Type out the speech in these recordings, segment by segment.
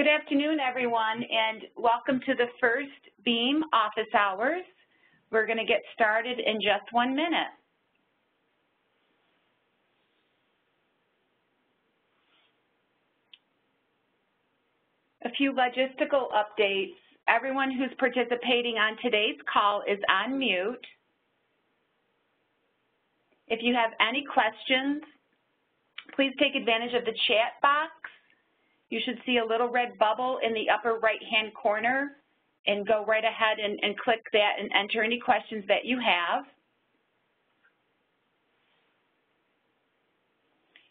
Good afternoon, everyone, and welcome to the first BEAM office hours. We're going to get started in just 1 minute. A few logistical updates. Everyone who's participating on today's call is on mute. If you have any questions, please take advantage of the chat box. You should see a little red bubble in the upper right-hand corner, and go right ahead and click that and enter any questions that you have.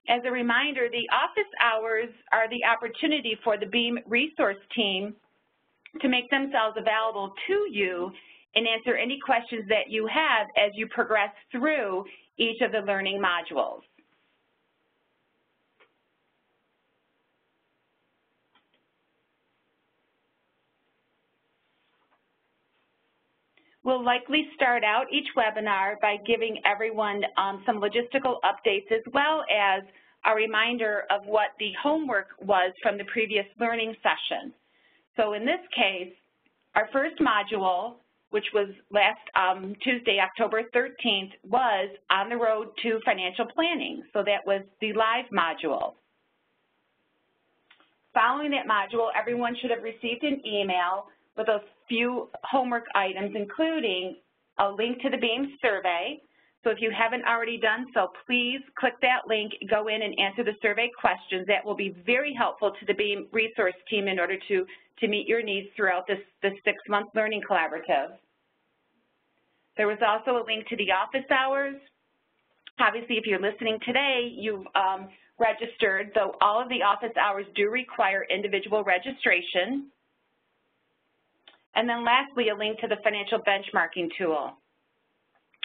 As a reminder, the office hours are the opportunity for the BEAM resource team to make themselves available to you and answer any questions that you have as you progress through each of the learning modules. We'll likely start out each webinar by giving everyone some logistical updates as well as a reminder of what the homework was from the previous learning session. So in this case, our first module, which was last Tuesday, October 13th, was On the Road to Financial Planning. So that was the live module. Following that module, everyone should have received an email with a few homework items, including a link to the BEAM survey. So if you haven't already done so, please click that link, go in and answer the survey questions. That will be very helpful to the BEAM resource team in order to meet your needs throughout this 6-month learning collaborative. There was also a link to the office hours. Obviously, if you're listening today, you've registered, though all of the office hours do require individual registration. And then lastly, a link to the financial benchmarking tool.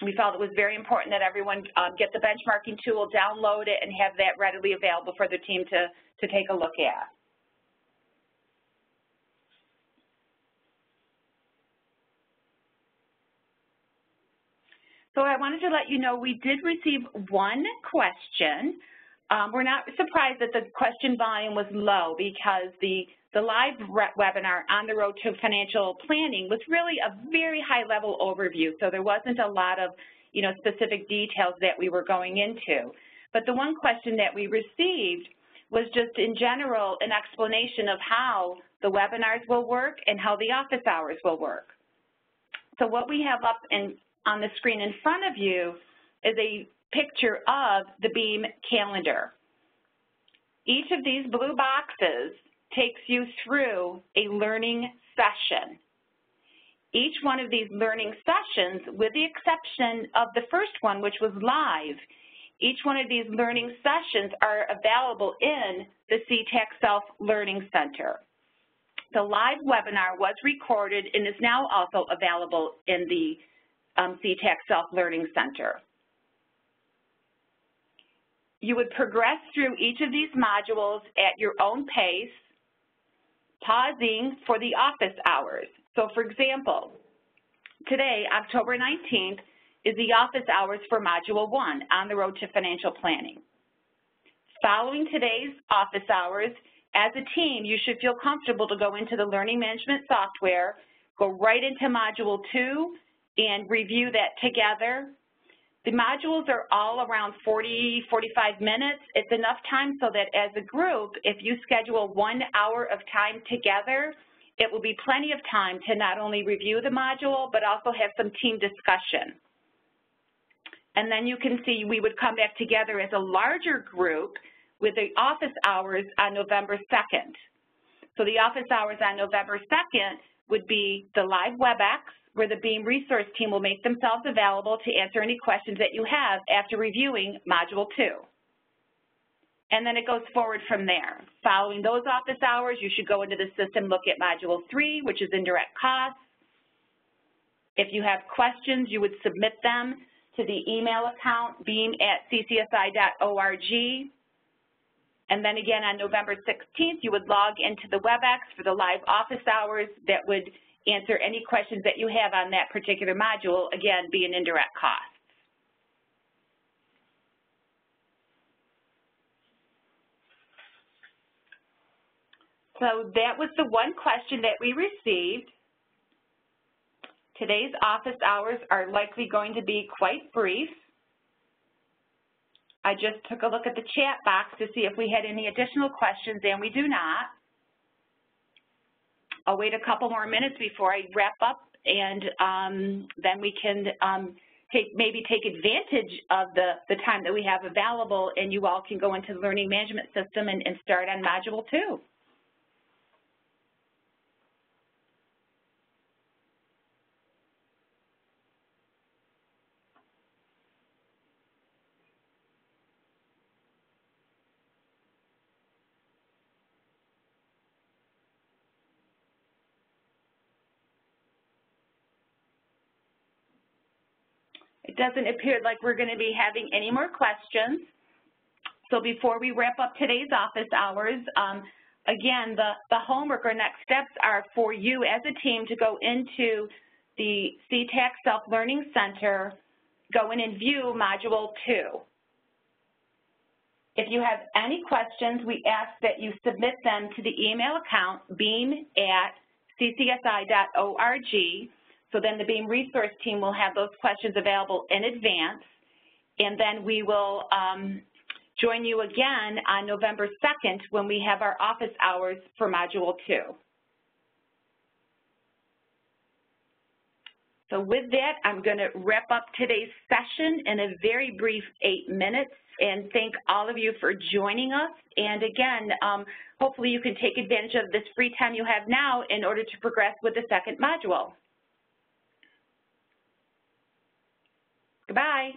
We felt it was very important that everyone get the benchmarking tool, download it, and have that readily available for the team to take a look at. So I wanted to let you know we did receive one question. We're not surprised that the question volume was low because the live webinar On the Road to Financial Planning was really a very high-level overview, so there wasn't a lot of specific details that we were going into. But the one question that we received was just in general an explanation of how the webinars will work and how the office hours will work. So what we have up on the screen in front of you is a picture of the BEAM calendar. Each of these blue boxes takes you through a learning session. Each one of these learning sessions, with the exception of the first one, which was live, each one of these learning sessions are available in the CTAC Self-Learning Center. The live webinar was recorded and is now also available in the CTAC Self-Learning Center. You would progress through each of these modules at your own pace, pausing for the office hours. So for example, today, October 19th, is the office hours for Module 1, On the Road to Financial Planning. Following today's office hours, as a team, you should feel comfortable to go into the learning management software, go right into Module 2, and review that together. The modules are all around 40, 45 minutes. It's enough time so that as a group, if you schedule 1 hour of time together, it will be plenty of time to not only review the module, but also have some team discussion. And then you can see we would come back together as a larger group with the office hours on November 2nd. So the office hours on November 2nd would be the live WebEx, where the BEAM resource team will make themselves available to answer any questions that you have after reviewing Module 2. And then it goes forward from there. Following those office hours, you should go into the system, look at Module 3, which is indirect costs. If you have questions, you would submit them to the email account, beam@ccsi.org. And then again on November 16th, you would log into the WebEx for the live office hours that would answer any questions that you have on that particular module, again, being indirect costs. So that was the one question that we received. Today's office hours are likely going to be quite brief. I just took a look at the chat box to see if we had any additional questions, and we do not. I'll wait a couple more minutes before I wrap up, and then we can maybe take advantage of the time that we have available, and you all can go into the Learning Management System and start on Module 2. It doesn't appear like we're going to be having any more questions. So before we wrap up today's office hours, again, the homework or next steps are for you as a team to go into the CTAC Self-Learning Center, go in and view Module 2. If you have any questions, we ask that you submit them to the email account beam@ccsi.org. So then the BEAM resource team will have those questions available in advance, and then we will join you again on November 2nd when we have our office hours for Module 2. So with that, I'm going to wrap up today's session in a very brief 8 minutes and thank all of you for joining us. And again, hopefully you can take advantage of this free time you have now in order to progress with the second module. Goodbye.